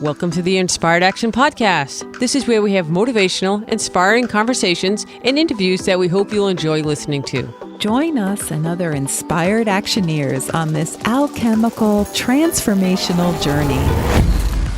Welcome to the Inspired Action Podcast. This is where we have motivational, inspiring conversations and interviews that we hope you'll enjoy listening to. Join us and other inspired actioneers on this alchemical transformational journey.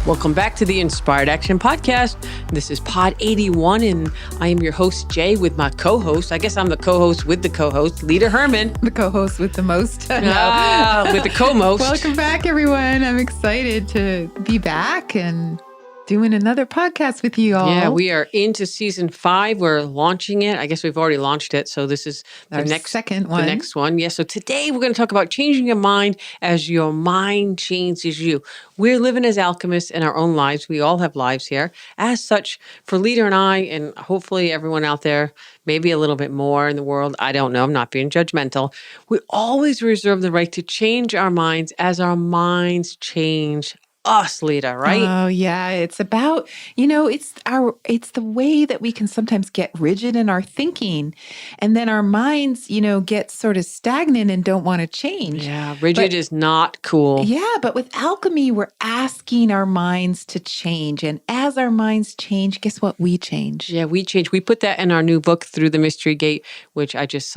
Welcome back to the Inspired Action Podcast. This is Pod 81, and I am your host, Jay, with my co-host. I guess I'm the co-host with the co-host, Lita Herman. The co-host with the most. With the co-most. Welcome back, everyone. I'm excited to be back and doing another podcast with you all. Yeah, we are into season 5. We're launching it. I guess we've already launched it. So this is Our second one. The next one. Yeah. So today we're going to talk about changing your mind as your mind changes you. We're living as alchemists in our own lives. We all have lives here. As such, for Lita and I, and hopefully everyone out there, maybe a little bit more in the world, I don't know, I'm not being judgmental. We always reserve the right to change our minds as our minds change us, Lita, right? Oh, yeah. It's about, it's the way that we can sometimes get rigid in our thinking, and then our minds, get sort of stagnant and don't want to change. Yeah, rigid is not cool. Yeah, but with alchemy, we're asking our minds to change. And as our minds change, guess what? We change. Yeah, we change. We put that in our new book, Through the Mystery Gate, which I just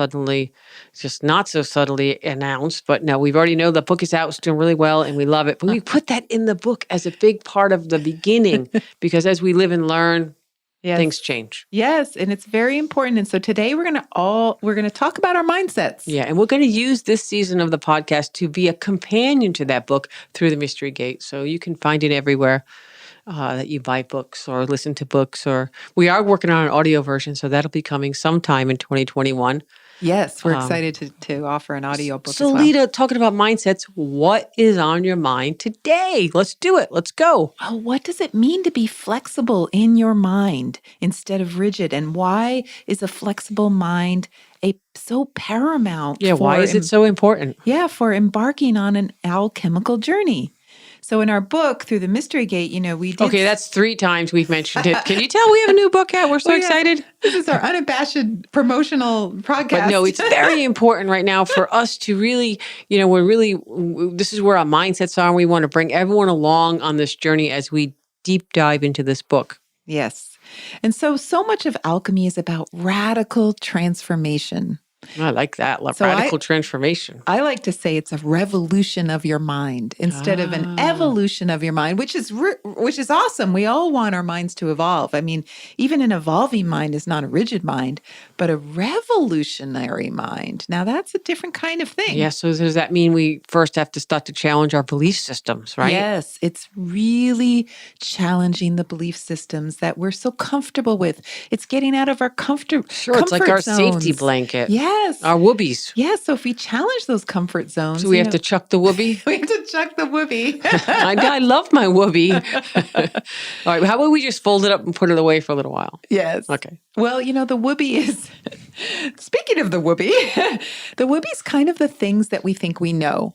not so subtly announced. But no, we've already know the book is out. It's doing really well and we love it. But we put that in the book as a big part of the beginning because as we live and learn, things change. Yes, and it's very important. And so today we're going to talk about our mindsets. Yeah, and we're going to use this season of the podcast to be a companion to that book, Through the Mystery Gate. So you can find it everywhere that you buy books or listen to books, or we are working on an audio version, so that'll be coming sometime in 2021. Yes, we're excited to offer an audio book as well. So, Lita, talking about mindsets, what is on your mind today? Let's do it. Let's go. Oh, what does it mean to be flexible in your mind instead of rigid? And why is a flexible mind so paramount? Yeah, why is it so important? Yeah, for embarking on an alchemical journey. So in our book, Through the Mystery Gate, we did... Okay, that's 3 times we've mentioned it. Can you tell we have a new book out? We're so excited. This is our unabashed promotional podcast. But no, it's very important right now for us to really, this is where our mindsets are. And we want to bring everyone along on this journey as we deep dive into this book. Yes. And so much of alchemy is about radical transformation. I like that. Radical transformation. I like to say it's a revolution of your mind instead of an evolution of your mind, which is awesome. We all want our minds to evolve. I mean, even an evolving mind is not a rigid mind, but a revolutionary mind. Now, that's a different kind of thing. Yeah. So does that mean we first have to start to challenge our belief systems, right? Yes. It's really challenging the belief systems that we're so comfortable with. It's getting out of our comfort it's like our safety blanket. Yes. Our woobies. Yes. So if we challenge those comfort zones. So we have to chuck the woobie? We have to chuck the woobie. I love my woobie. All right. How about we just fold it up and put it away for a little while? Yes. Okay. Well, the woobie is, speaking of the woobie is kind of the things that we think we know.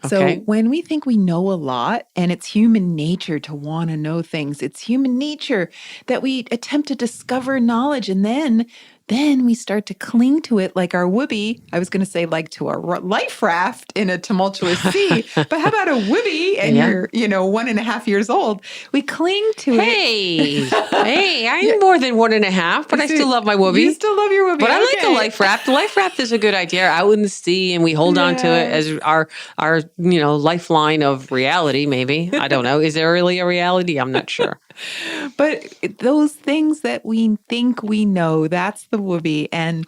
Okay. So when we think we know a lot, and it's human nature to want to know things, it's human nature that we attempt to discover knowledge, and then we start to cling to it like our woobie. I was going to say like to our life raft in a tumultuous sea, but how about a woobie and you're 1.5 years old? We cling to it. Hey, I'm more than 1.5, but I still love my woobie. You still love your woobie. But I like the life raft. The life raft is a good idea. Out in the sea, and we hold on to it as our lifeline of reality, maybe. I don't know. Is there really a reality? I'm not sure. But those things that we think we know, that's the woobie. And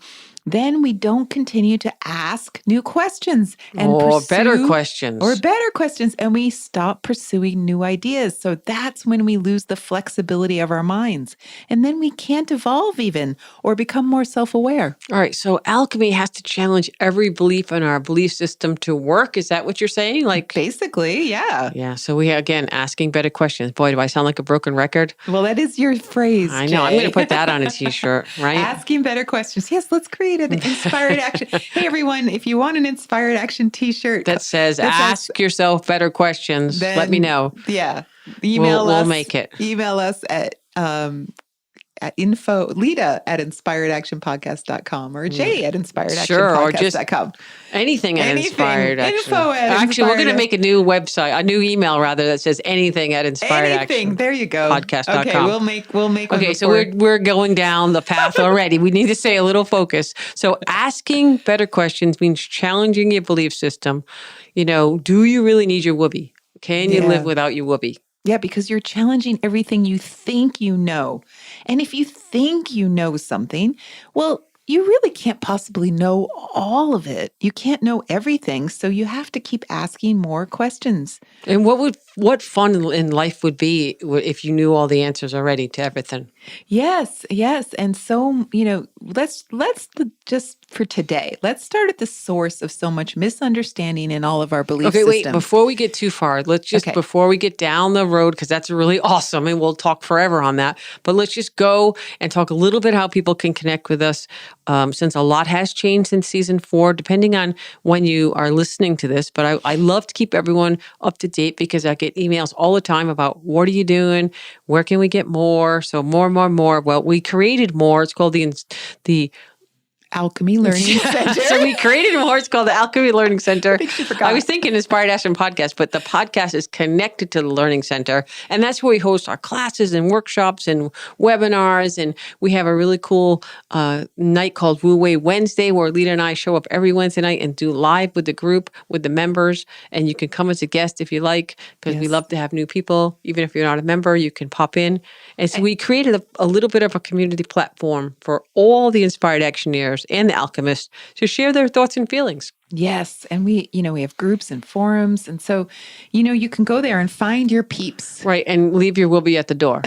then we don't continue to ask new questions or better questions. And we stop pursuing new ideas. So that's when we lose the flexibility of our minds. And then we can't evolve even or become more self-aware. All right. So alchemy has to challenge every belief in our belief system to work. Is that what you're saying? Like basically, yeah. Yeah. So we, again, asking better questions. Boy, do I sound like a broken record? Well, that is your phrase, I know. Jay. I'm going to put that on a t-shirt, right? Asking better questions. Yes, let's create an inspired action. Hey, everyone, if you want an inspired action t-shirt that says ask yourself better questions, let me know. Yeah. We'll make it. Email us at Lita at inspiredactionpodcast.com or Jay at Sure, or just inspiredactionpodcast.com. anything at Inspired Action. Info at Actually, we're going to Inspired- make a new website, a new email rather, that says anything at Inspired Anything. Action. There you go. Podcast.com. Okay, we'll make one Okay, so before. we're going down the path already. We need to stay a little focused. So asking better questions means challenging your belief system. Do you really need your woobie? Can you live without your woobie? Yeah, because you're challenging everything you think you know. And if you think you know something, well, you really can't possibly know all of it. You can't know everything. So you have to keep asking more questions. And what fun in life would be if you knew all the answers already to everything? Yes. And so, let's just for today, let's start at the source of so much misunderstanding in all of our belief Okay, systems. wait, before we get too far, before we get down the road, because that's really awesome and we'll talk forever on that, but let's just go and talk a little bit how people can connect with us, since a lot has changed since season 4, depending on when you are listening to this. But I love to keep everyone up to date because I get emails all the time about what are you doing? Where can we get more? So more. Well, we created more. It's called the Alchemy Learning Center. So we created more. It's called the Alchemy Learning Center. I think she forgot. I was thinking Inspired Action Podcast, but the podcast is connected to the Learning Center. And that's where we host our classes and workshops and webinars. And we have a really cool night called Wei Wednesday, where Lita and I show up every Wednesday night and do live with the group, with the members. And you can come as a guest if you like, because we love to have new people. Even if you're not a member, you can pop in. And so we created a little bit of a community platform for all the Inspired Actioneers and the Alchemists to share their thoughts and feelings. Yes. And we have groups and forums. And so, you can go there and find your peeps. Right. And leave your woobie at the door.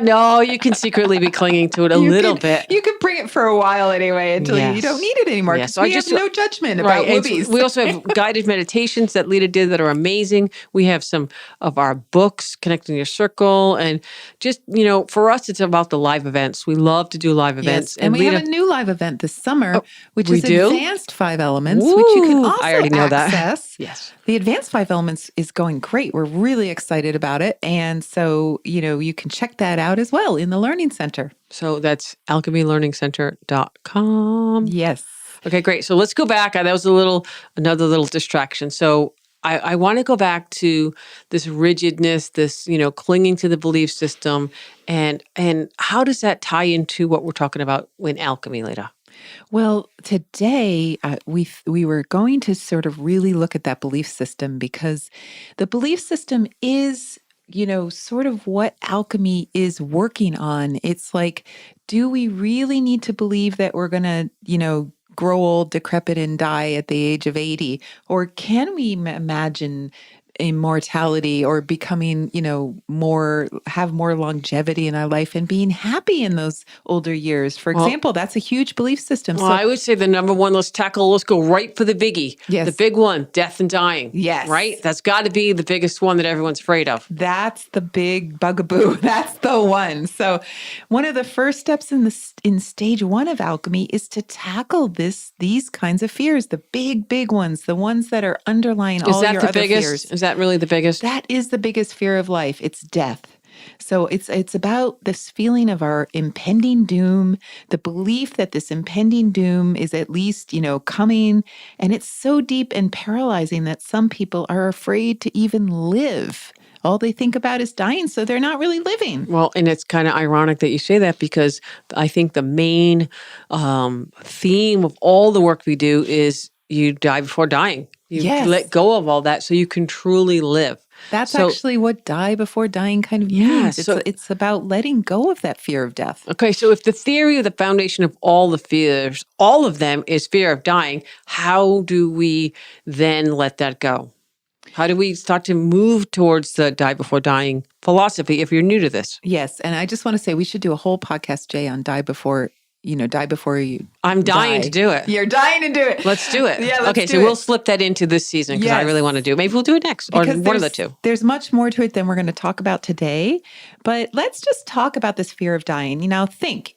No, you can secretly be clinging to it a little bit. You can bring it for a while anyway until you don't need it anymore. Yes. We have no judgment about woobies. We also have guided meditations that Lita did that are amazing. We have some of our books, Connecting Your Circle. And just, for us, it's about the live events. We love to do live events. Yes. And we Lita, have a new live event this summer, which is do? Advanced 5 Elements, which you can also I already know access. that. Yes. The Advanced 5 Elements is going great. We're really excited about it. And so, you can check that out as well in the Learning Center. So that's alchemylearningcenter.com. Yes. Okay, great. So let's go back. That was another little distraction. So I want to go back to this rigidness, this, clinging to the belief system. And how does that tie into what we're talking about in alchemy, Lita? Well, today we were going to sort of really look at that belief system because the belief system is, sort of what alchemy is working on. It's like, do we really need to believe that we're going to, grow old, decrepit, and die at the age of 80? Or can we imagine immortality or becoming, have more longevity in our life and being happy in those older years? For example, that's a huge belief system. Well, I would say the number one, let's go right for the biggie. Yes. The big one, death and dying. Yes. Right? That's got to be the biggest one that everyone's afraid of. That's the big bugaboo. That's the one. So one of the first steps in stage 1 of alchemy is to tackle these kinds of fears, the big ones, the ones that are underlying all your other fears. Is that really the biggest? That is the biggest fear of life. It's death. So it's about this feeling of our impending doom, the belief that this impending doom is at least, coming. And it's so deep and paralyzing that some people are afraid to even live. All they think about is dying, so they're not really living. Well, and it's kind of ironic that you say that because I think the main theme of all the work we do is you die before dying. You let go of all that so you can truly live. That's actually what die before dying kind of means. So, it's about letting go of that fear of death. Okay, so if the theory of the foundation of all the fears, all of them is fear of dying, how do we then let that go? How do we start to move towards the die before dying philosophy if you're new to this? Yes, and I just want to say we should do a whole podcast, Jay, on die before you. I'm dying to do it. You're dying to do it. Let's do it. Yeah, let's do so it. We'll slip that into this season because I really want to do it. Maybe we'll do it next or one of the two. There's much more to it than we're going to talk about today, but let's just talk about this fear of dying. Think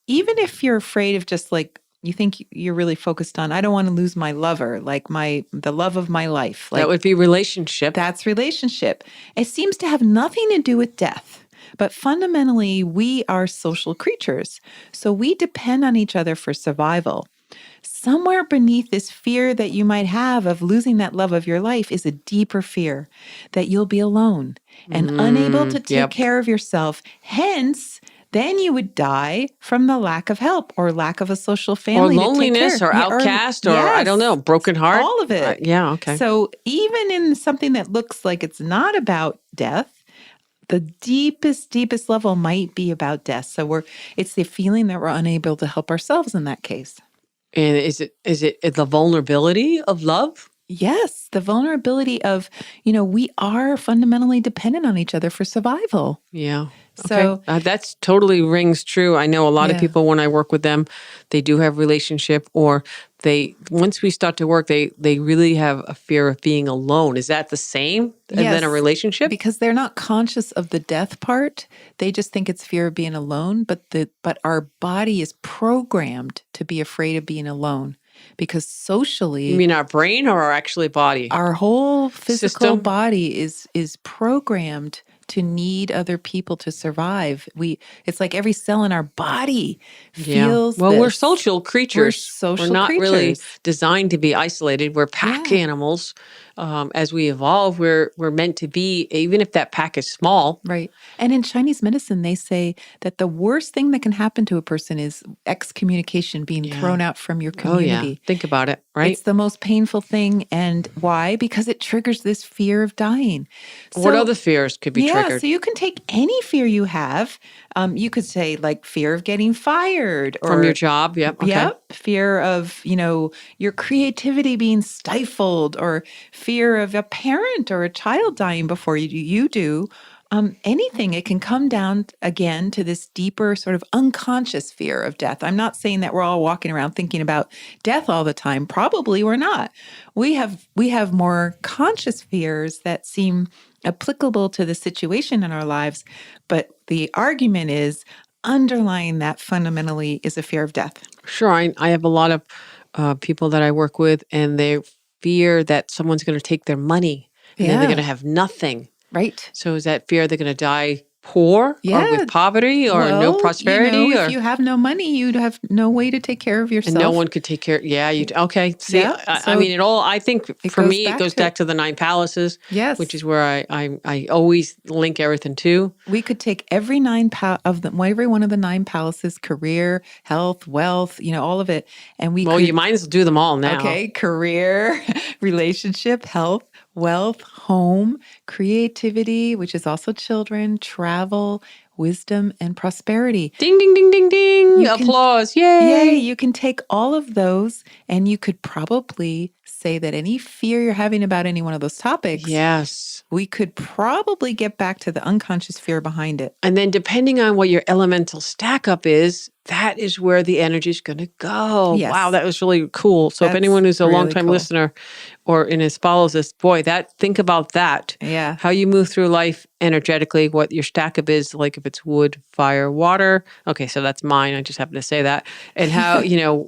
even if you're afraid of just like, you think you're really focused on, I don't want to lose my lover, like the love of my life. Like, that would be relationship. That's relationship. It seems to have nothing to do with death. But fundamentally, we are social creatures. So we depend on each other for survival. Somewhere beneath this fear that you might have of losing that love of your life is a deeper fear that you'll be alone and unable to take Yep. care of yourself. Hence, then you would die from the lack of help or lack of a social Or family to take loneliness care. or Yeah, outcast or I don't know, yes, broken heart. all of it. Yeah, okay. So even in something that looks like it's not about death, the deepest level might be about death. So it's the feeling that we're unable to help ourselves in that case. And is it the vulnerability of love? Yes, the vulnerability of, we are fundamentally dependent on each other for survival. Yeah. Okay. So, That's totally rings true. I know a lot of yeah. people when I work with them, they do have relationship or once we start to work, they really have a fear of being alone. Is that the same and then a Yes, relationship? because they're not conscious of the death part. They just think it's fear of being alone, but our body is programmed to be afraid of being alone because You socially mean our brain or our actually body? our whole physical System? body is programmed to need other people to survive. It's like every cell in our body Yeah. feels Well, we're this. social We're creatures. We're social not really creatures. designed to be isolated. We're pack Yeah. animals. As we evolve, we're meant to be, even if that pack is small. Right. And in Chinese medicine, they say that the worst thing that can happen to a person is excommunication, being Yeah. thrown out from your Oh, yeah. community. Think about it, right? It's the most painful thing. And why? Because it triggers this fear of dying. What So, other fears could be yeah, triggered? so you can take any fear you have. You could say like fear of getting fired From your or job? Yep. Okay. yep, fear of, your creativity being stifled or fear of a parent or a child dying before you do. Anything, it can come down again to this deeper sort of unconscious fear of death. I'm not saying that we're all walking around thinking about death all the time. Probably we're not. We have more conscious fears that seem applicable to the situation in our lives, but the argument is underlying that fundamentally is a fear of death. Sure. I have a lot of people that I work with, and they fear that someone's going to take their money and then they're going Yeah. to have nothing. Right. So is that fear they're going to die poor or with Yeah. poverty or no Well, prosperity if you have no money, you'd have no way to take care of and no yourself. one could take care? Yeah. Okay. See, Yeah. I So mean, I think it for goes me, it back goes to back it. to the nine palaces, Yes. which is where I always link everything to. We could take every every one of the nine palaces, career, health, wealth, all of it. And we Well, could you might as well do them all now. Okay, career, relationship, health, wealth, home, creativity, which is also children, travel, wisdom, and prosperity. Ding, ding, ding, ding, ding. You can Applause. Yay, Yay. you can take all of those and you could probably say that any fear you're having about any one of those topics, Yes. we could probably get back to the unconscious fear behind it. And then depending on what your elemental stack up is, that is where the energy is going to go. Yes. Wow, that was really cool. So if That's anyone who's a really longtime cool. listener or follows this, boy, think about that. Yeah. How you move through life energetically, what your stack up is, like if it's wood, fire, water. Okay, so that's mine. I just happen to say that. And how,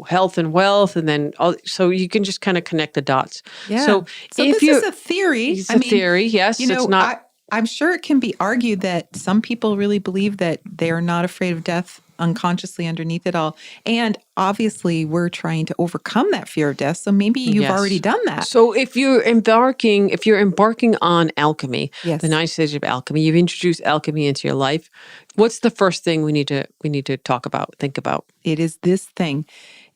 health and wealth, and then so you can just kind of connect the dots. Yeah. So this is a theory. It's a theory, yes. It's not. I'm sure it can be argued that some people really believe that they are not afraid of death unconsciously underneath it all. And obviously, we're trying to overcome that fear of death. So maybe you've already done that. So if you're embarking on alchemy, Yes. the 9 stages of alchemy, you've introduced alchemy into your life. What's the first thing we need to talk about, think about? It is this thing.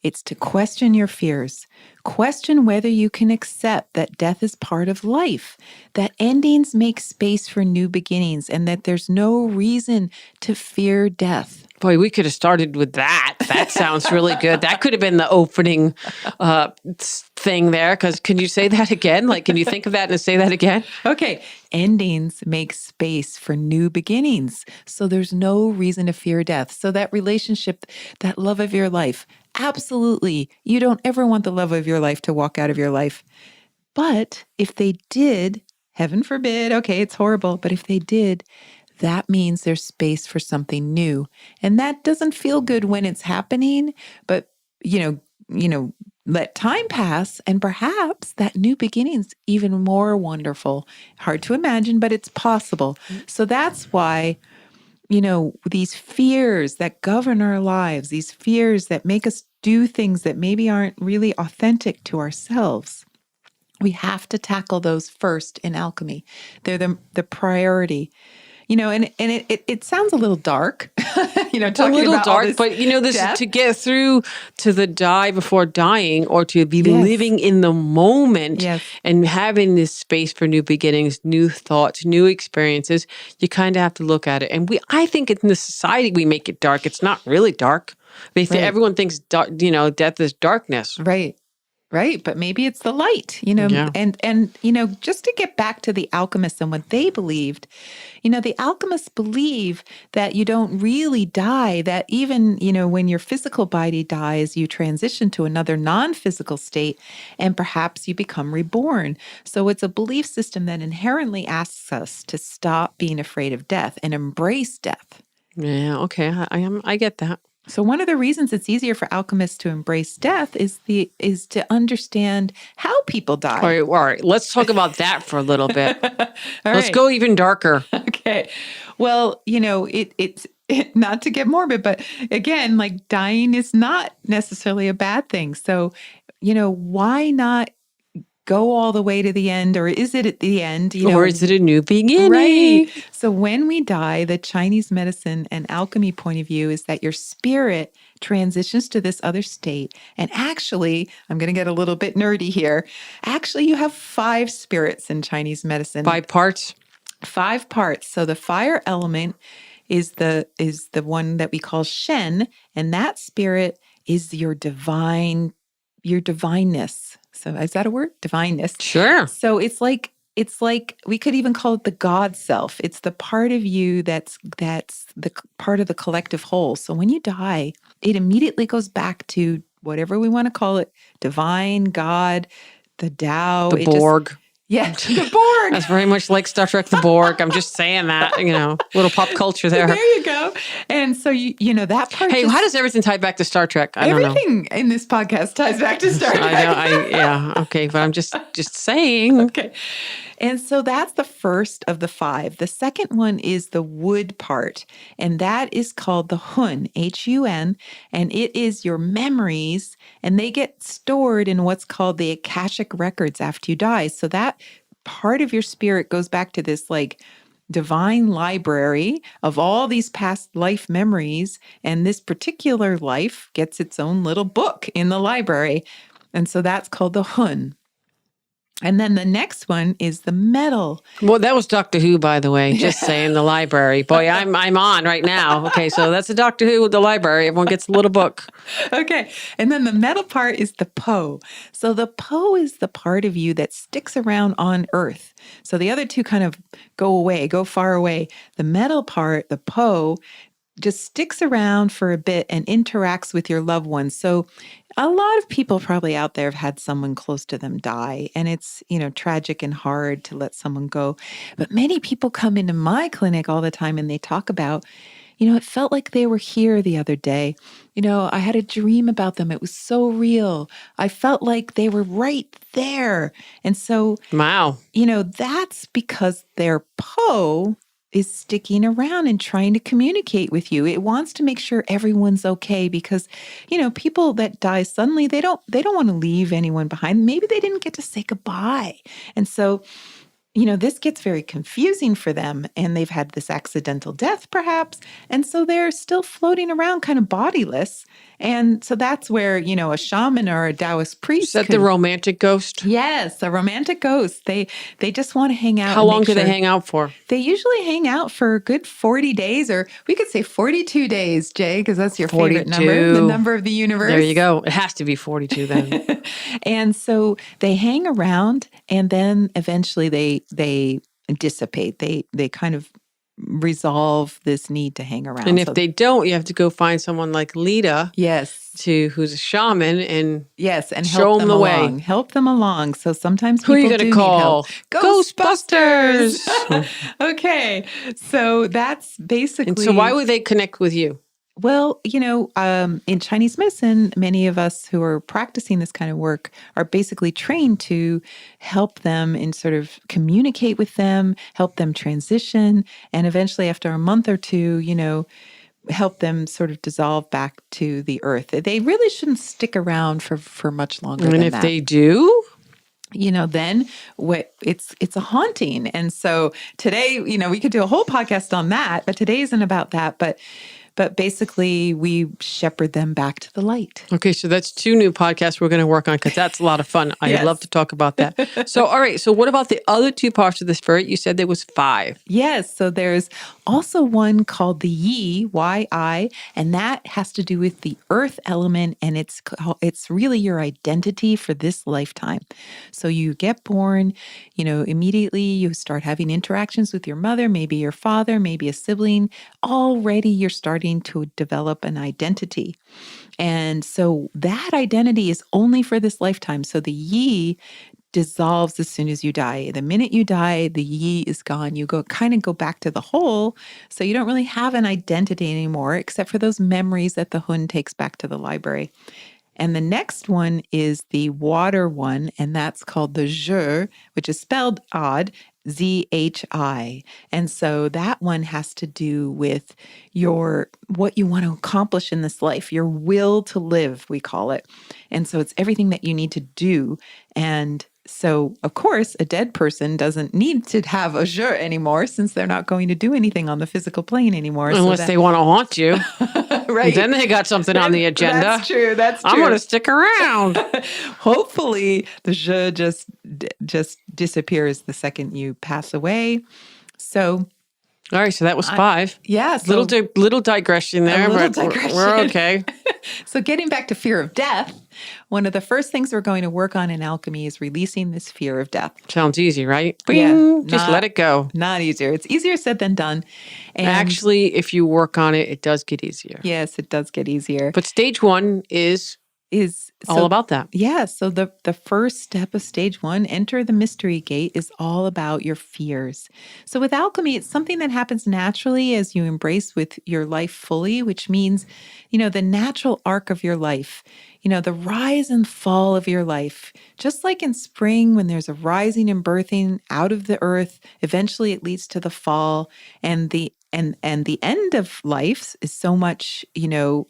It's to question your fears. Question whether you can accept that death is part of life, that endings make space for new beginnings, and that there's no reason to fear death. Boy, we could have started with that. That sounds really good. That could have been the opening thing there. Because can you say that again? Like, can you think of that and say that again? Okay. Endings make space for new beginnings. So there's no reason to fear death. So that relationship, that love of your life, absolutely. You don't ever want the love of your life to walk out of your life. But if they did, heaven forbid, okay, it's horrible. But if they did, that means there's space for something new. And that doesn't feel good when it's happening, but let time pass and perhaps that new beginning's even more wonderful. Hard to imagine, but it's possible. So that's why these fears that govern our lives, these fears that make us do things that maybe aren't really authentic to ourselves. We have to tackle those first in alchemy. They're the priority. And it sounds a little dark, It's a talking little about all dark, this but this is death. to get through to the die before dying, or to be Yes. living in the moment Yes. and having this space for new beginnings, new thoughts, new experiences. You kind of have to look at it. And I think in the society we make it dark. It's not really dark. Right. Everyone thinks death is darkness. Right. Right. But maybe it's the light, Yeah. and just to get back to the alchemists and what they believed, the alchemists believe that you don't really die, that even, when your physical body dies, you transition to another non-physical state and perhaps you become reborn. So it's a belief system that inherently asks us to stop being afraid of death and embrace death. Yeah. Okay. I get that. So one of the reasons it's easier for alchemists to embrace death is to understand how people die. All right. Let's talk about that for a little bit. Let's Right. go even darker. Okay. Well, it's not to get morbid, but again, like dying is not necessarily a bad thing. So, why not go all the way to the end, or is it at the end? Or is it a new beginning? Right. So when we die, the Chinese medicine and alchemy point of view is that your spirit transitions to this other state. And actually, I'm going to get a little bit nerdy here. Actually, you have 5 spirits in Chinese medicine. 5 parts? 5 parts. So the fire element is the one that we call Shen, and that spirit is your divineness. So is that a word? Divineness. Sure. So it's like we could even call it the God self. It's the part of you that's the part of the collective whole. So when you die, it immediately goes back to whatever we want to call it, divine, God, the Tao. The Borg. The Borg. That's very much like Star Trek, the Borg. I'm just saying that, little pop culture there. There you go. And so, that part. Hey, how does everything tie back to Star Trek? I don't know. Everything in this podcast ties back to Star Trek. Yeah. Okay. But I'm just saying. Okay. And so that's the first of the 5. The second one is the wood part, and that is called the Hun, Hun, and it is your memories, and they get stored in what's called the Akashic records after you die. So that part of your spirit goes back to this like divine library of all these past life memories, and this particular life gets its own little book in the library. And so that's called the Hun. And then the next one is the metal. Well, that was Doctor Who, by the way. Just saying, the library. Boy, I'm on right now. Okay, so that's a Doctor Who with the library. Everyone gets a little book. Okay, and then the metal part is the Po. So the Po is the part of you that sticks around on Earth. So the other 2 kind of go far away. The metal part, the Po, just sticks around for a bit and interacts with your loved ones. So a lot of people probably out there have had someone close to them die, and it's, tragic and hard to let someone go. But many people come into my clinic all the time and they talk about, it felt like they were here the other day. I had a dream about them. It was so real. I felt like they were right there. And so, wow, that's because their Po is sticking around and trying to communicate with you. It wants to make sure everyone's okay because, people that die suddenly, they don't want to leave anyone behind. Maybe they didn't get to say goodbye. And so, this gets very confusing for them, and they've had this accidental death perhaps. And so they're still floating around kind of bodiless. And so that's where, a shaman or a Taoist priest. Is that the romantic ghost? Yes, a romantic ghost. They just want to hang out. How long do they hang out for? They usually hang out for a good 40 days, or we could say 42 days, Jay, because that's your 42. favorite number, the number of the universe. There you go. It has to be 42 then. And so they hang around, and then eventually they dissipate. They kind of resolve this need to hang around. And if they don't, you have to go find someone like Lita. Yes. Who's a shaman and and show them the along. way. Help them along. So sometimes who are you people going to do call? Need help. Ghostbusters. Okay. So that's basically. And so why would they connect with you? Well, in Chinese medicine, many of us who are practicing this kind of work are basically trained to help them and sort of communicate with them, help them transition, and eventually, after a month or two, help them sort of dissolve back to the earth. They really shouldn't stick around for much longer And than if that. they do, Then it's a haunting. And so today, we could do a whole podcast on that, but today isn't about that. But basically, we shepherd them back to the light. okay, so that's 2 new podcasts we're going to work on because that's a lot of fun. I'd Yes. love to talk about that. So, all right. So, what about the other 2 parts of the spirit? You said there was 5. Yes. So there's also one called the Yi, Y-I, and that has to do with the earth element, and it's really your identity for this lifetime. So you get born, immediately you start having interactions with your mother, maybe your father, maybe a sibling. Already you're starting to develop an identity. And so that identity is only for this lifetime. So the Yi dissolves as soon as you die. The minute you die, the Yi is gone. You go back to the whole. So you don't really have an identity anymore, except for those memories that the Hun takes back to the library. And the next one is the water one, and that's called the Zhi, which is spelled odd, Z-H-I. And so that one has to do with what you want to accomplish in this life, your will to live, we call it. And so it's everything that you need to do. And so, of course, a dead person doesn't need to have a Zhi anymore since they're not going to do anything on the physical plane anymore. Unless they want to haunt you. Right. Then they got something on the agenda. That's true. I'm going to stick around. Hopefully, the Zhi just disappears the second you pass away. So, all right, so that was 5. Yeah. So little digression there, little but digression. we're okay. So getting back to fear of death, one of the first things we're going to work on in alchemy is releasing this fear of death. Sounds easy, right? Yeah, Bing, just let it go. Not easier. It's easier said than done. And actually, if you work on it, it does get easier. Yes, it does get easier. But stage 1 is all about that. Yeah. So the first step of stage 1, enter the mystery gate, is all about your fears. So with alchemy, it's something that happens naturally as you embrace with your life fully, which means, the natural arc of your life, the rise and fall of your life. Just like in spring, when there's a rising and birthing out of the earth, eventually it leads to the fall, and the end of life is so much,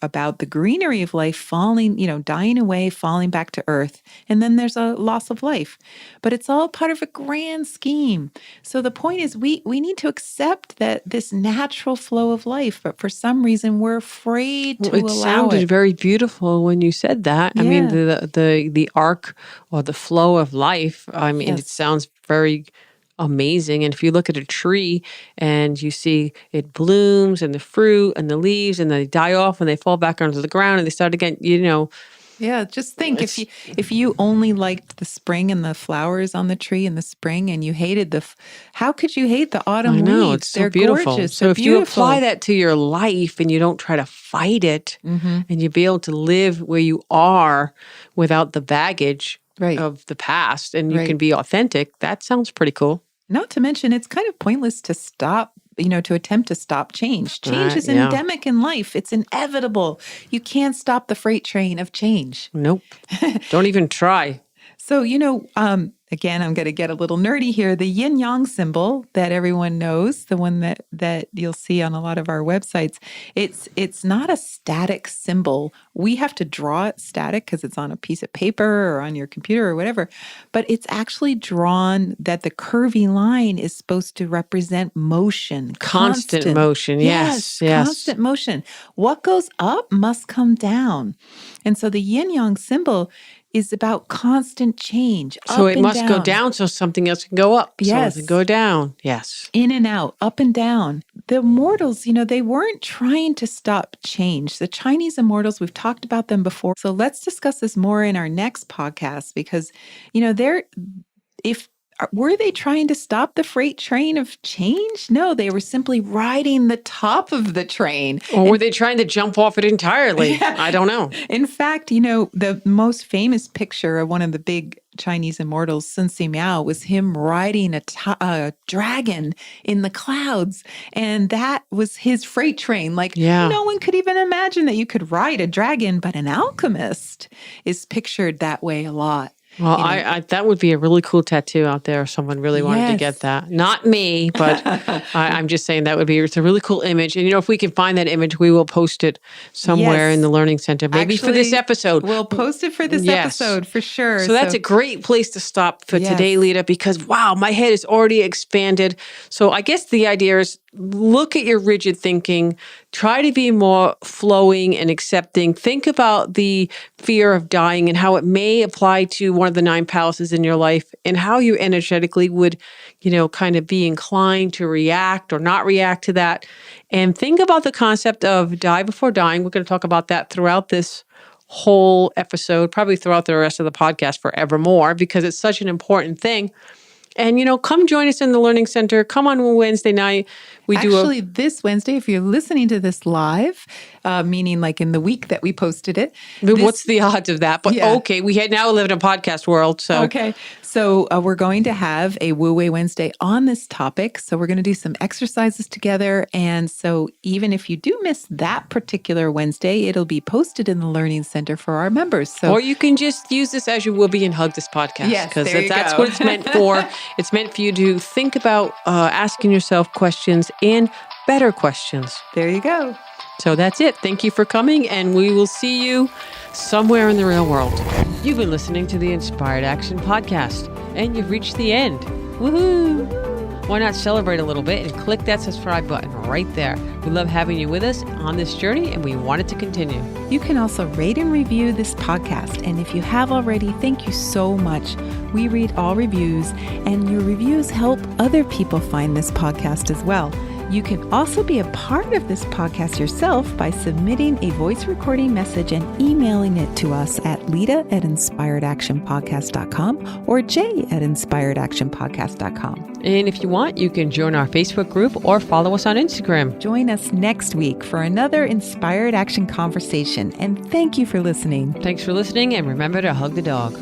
about the greenery of life falling, dying away, falling back to earth. And then there's a loss of life. But it's all part of a grand scheme. So the point is we need to accept that this natural flow of life, but for some reason we're afraid to allow it. It sounded very beautiful when you said that. Yeah. I mean, the arc or the flow of life, I mean, Yes. It sounds very amazing. And if you look at a tree and you see it blooms and the fruit and the leaves and they die off and they fall back onto the ground and they start again, Yeah, just think if you only liked the spring and the flowers on the tree in the spring and you hated how could you hate the autumn leaves? I know, it's so They're beautiful. gorgeous. So They're if beautiful. you apply that to your life and you don't try to fight it and you be able to live where you are without the baggage of the past and you can be authentic, that sounds pretty cool. Not to mention, it's kind of pointless to stop, to attempt to stop change. Change is endemic in life. It's inevitable. You can't stop the freight train of change. Nope. Don't even try. So, again, I'm going to get a little nerdy here. The yin yang symbol that everyone knows, the one that you'll see on a lot of our websites, it's not a static symbol. We have to draw it static because it's on a piece of paper or on your computer or whatever. But it's actually drawn that the curvy line is supposed to represent motion. Constant motion. Yes. Constant motion. What goes up must come down. And so the yin yang symbol is about constant change. So it must go down so something else can go up. Yes. So it can go down. Yes. In and out, up and down. The immortals, they weren't trying to stop change. The Chinese immortals, we've talked about them before. So let's discuss this more in our next podcast because, if were they trying to stop the freight train of change? No, they were simply riding the top of the train. Or were they trying to jump off it entirely? Yeah. I don't know. In fact, the most famous picture of one of the big Chinese immortals, Sun Si Miao, was him riding a dragon in the clouds. And that was his freight train. Like, no one could even imagine that you could ride a dragon, but an alchemist is pictured that way a lot. Well, I that would be a really cool tattoo out there if someone really wanted to get that. Not me, but I'm just saying it's a really cool image. And, if we can find that image, we will post it somewhere in the Learning Center, maybe for this episode. We'll post it for this episode for sure. So that's a great place to stop for today, Lita, because, wow, my head is already expanded. So I guess the idea is look at your rigid thinking, try to be more flowing and accepting. Think about the fear of dying and how it may apply to one of the 9 palaces in your life and how you energetically would, kind of be inclined to react or not react to that. And think about the concept of die before dying. We're going to talk about that throughout this whole episode, probably throughout the rest of the podcast forevermore, because it's such an important thing. And, come join us in the Learning Center. Come on Wednesday night. Actually, this Wednesday, if you're listening to this live, meaning like in the week that we posted it. What's the odds of that? But okay, we now live in a podcast world. So okay. So we're going to have a Wei Wednesday on this topic. So we're going to do some exercises together. And so even if you do miss that particular Wednesday, it'll be posted in the Learning Center for our members. So, or you can just use this as you will be and hug this podcast. Yes, because that's what it's meant for. It's meant for you to think about asking yourself questions and better questions. There you go. So that's it. Thank you for coming, and we will see you somewhere in the real world. You've been listening to the Inspired Action Podcast, and you've reached the end. Woohoo! Why not celebrate a little bit and click that subscribe button right there. We love having you with us on this journey, and we want it to continue. You can also rate and review this podcast. And if you have already, thank you so much. We read all reviews, and your reviews help other people find this podcast as well. You can also be a part of this podcast yourself by submitting a voice recording message and emailing it to us at lita@inspiredactionpodcast.com or jay@inspiredactionpodcast.com. And if you want, you can join our Facebook group or follow us on Instagram. Join us next week for another Inspired Action conversation. And thank you for listening. Thanks for listening, and remember to hug the dog.